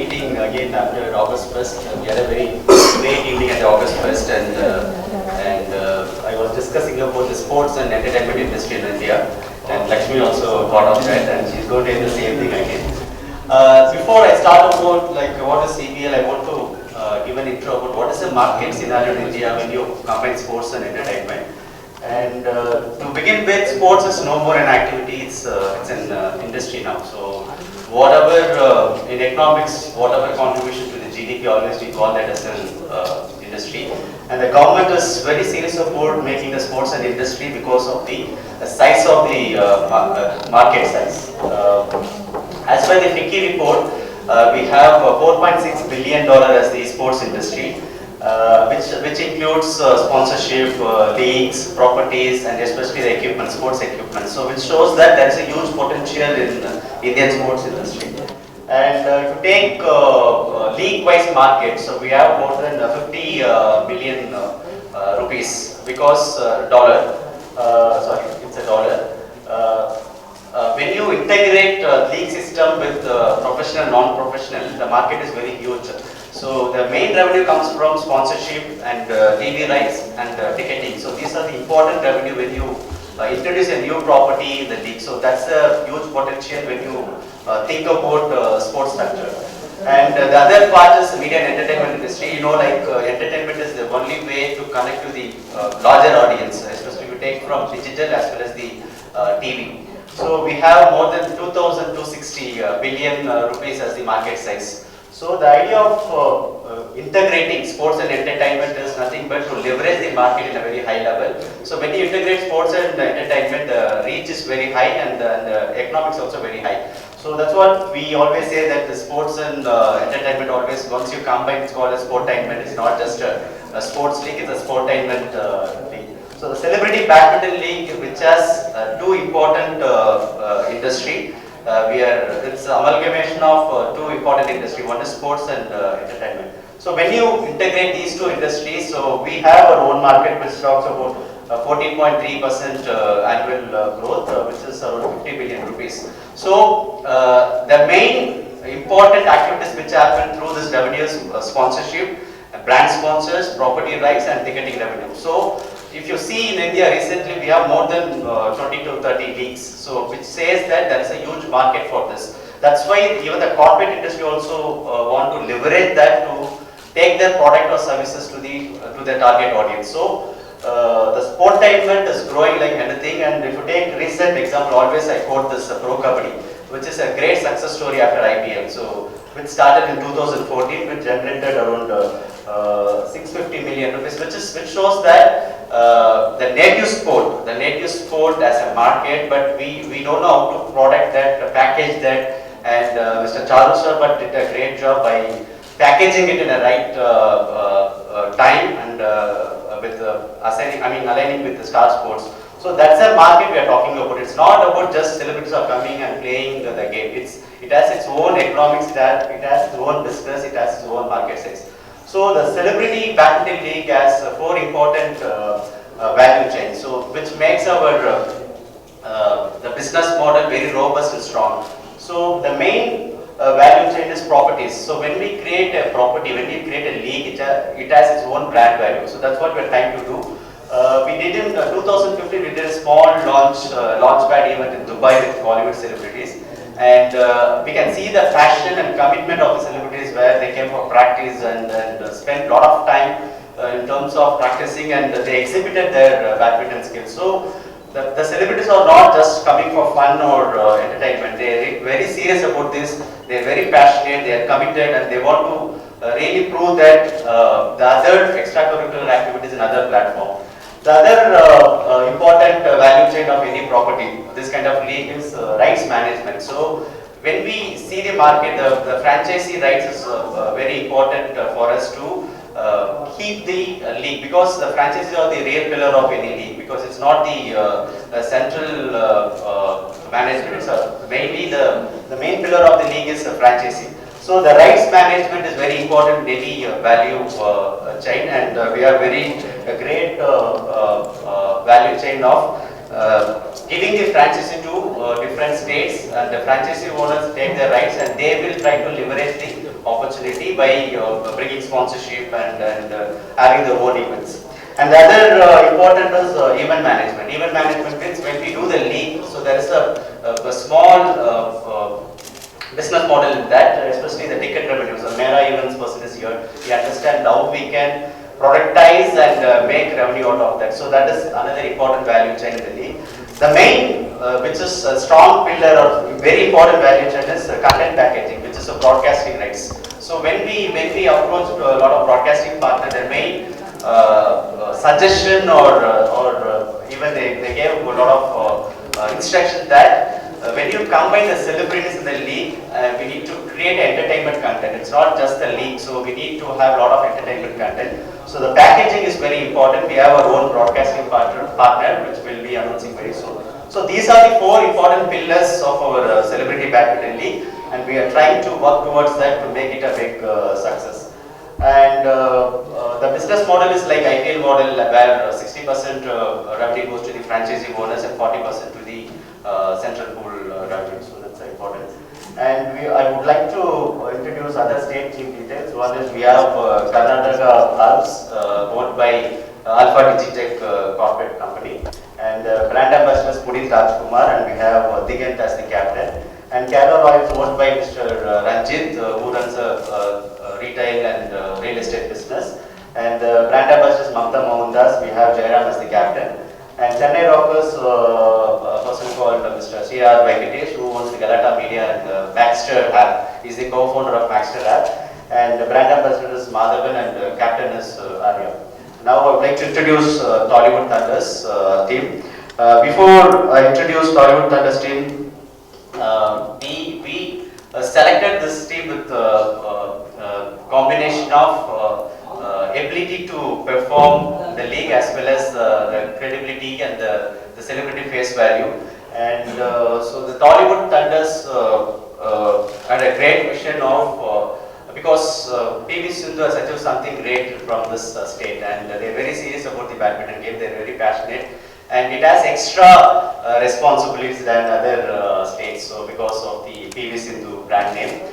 meeting again after August 1st. We had a very great evening at the August 1st, and I was discussing about the sports and entertainment industry in India. And Lakshmi also got on that, and she's going to do the same thing again. Before I start about like what is CBL, I want to give an intro about what is the market scenario in India when you combine sports and entertainment. And to begin with, sports is no more an activity; it's an industry now. So whatever in economics, whatever contribution to the GDP, always we call that as an industry. And the government is very serious about making the sports an industry because of the size of the market size. As per the FICCI report, we have $4.6 billion as the sports industry. Which includes sponsorship, leagues, properties, and especially the equipment, sports equipment. So which shows that there is a huge potential in Indian sports industry. And to take league-wise market, so we have more than 50 billion rupees because dollar. Sorry, it's a dollar. When you integrate league system with professional, non-professional, the market is very huge. So the main revenue comes from sponsorship and TV rights and ticketing. So these are the important revenue when you introduce a new property in the league. So that's a huge potential when you think about sports structure. And the other part is media and entertainment industry. You know, like entertainment is the only way to connect to the larger audience, especially if you take from digital as well as the TV. So we have more than 2,260 billion rupees as the market size. So the idea of integrating sports and entertainment is nothing but to leverage the market in a very high level. So when you integrate sports and entertainment, the reach is very high and the economics also very high. So that's what we always say, that the sports and entertainment always, once you combine, it's called a sportainment. It's not just a sports league, it's a sportainment league. So the Celebrity Badminton League, which has two important industry. It's amalgamation of two important industries. One is sports and entertainment. So when you integrate these two industries, so we have our own market which talks about 14.3% annual growth, which is around 50 billion rupees. So the main important activities which happen through this revenue is sponsorship, brand sponsors, property rights, and ticketing revenue. So if you see in India recently, we have more than 20 to 30 leagues, so which says that there is a huge market for this. That's why even the corporate industry also want to leverage that to take their product or services to the target audience. So the sportainment is growing like anything, and if you take recent example, always I quote this Pro Kabaddi, which is a great success story after IPL. So which started in 2014, which generated around 650 million rupees, which shows that the native sport as a market, but we don't know how to product that, package that, and Mr. Charu sir but did a great job by packaging it in a right time and with aligning with the Star Sports. So that's a market we are talking about. It's not about just celebrities are coming and playing the game. It has its own economics, it has its own business, it has its own market size. So the Celebrity Badminton League has four important value chains, so which makes our the business model very robust and strong. So the main value chain is properties. So when we create a property, when we create a league, it has its own brand value. So that's what we are trying to do. We did in 2015, we did a small launchpad event in Dubai with Bollywood celebrities. And we can see the passion and commitment of the celebrities, where they came for practice and spent a lot of time in terms of practicing, and they exhibited their badminton skills. So the celebrities are not just coming for fun or entertainment. They are very serious about this. They are very passionate, they are committed, and they want to really prove that the other extracurricular activities in other platform. The other important value chain of any property, this kind of league, is rights management. So when we see the market, the franchisee rights is very important for us to keep the league, because the franchises are the real pillar of any league, because it's not the central management. So mainly the main pillar of the league is the franchisee. So the rights management is very important in any value chain, and we are very great value chain of giving the franchisee to different states, and the franchisee owners take their rights and they will try to leverage the opportunity by bringing sponsorship and having their own events. And the other important is event management. Event management means when we do the league, so there is a small business model in that, especially the ticket revenues. The Mera events person is here. We understand how we can productize and make revenue out of that. So that is another important value chain in the league. The main, which is a strong pillar or very important value chain is content packaging, which is a broadcasting rights. So when we approach a lot of broadcasting partners, their main suggestion or even they gave a lot of instruction that when you combine the celebrities in the league, we need to create entertainment content. It's not just the league, so we need to have a lot of entertainment content. So the packaging is very important. We have our own broadcasting partner which we'll be announcing very soon. So these are the 4 important pillars of our celebrity badminton league, and we are trying to work towards that to make it a big success. And the business model is like IPL model, where 60% revenue goes to the franchisee owners and 40% to the central pool revenue. So that's important. And I would like to introduce other state team details. One is we have Karnataka Alps, owned by Alpha Digitech corporate company, and brand ambassador is Puneet Rajkumar, and we have Digant as the captain. And Cador Oil is owned by Mr. Ranjit, who runs a retail and real estate business. And brand ambassador is Mamta Mohandas. We have Jairam as the captain. And Chennai Rockers, a person called Mr. C.R. Venkatesh, who owns the Galata Media and Maxter app. He's the co-founder of Maxter app. And the brand ambassador is Madhavan, and captain is Arya. Now I would like to introduce Tollywood Thunders team. Before I introduce Tollywood Thunders team, we selected this team with a combination of ability to perform the league as well as the credibility and the celebrity face value. And so the Tollywood Thunders had a great vision of because PV Sindhu has achieved something great from this state, and they're very serious about the badminton game. They're very passionate, and it has extra responsibilities than other states. So because of the PV Sindhu brand name.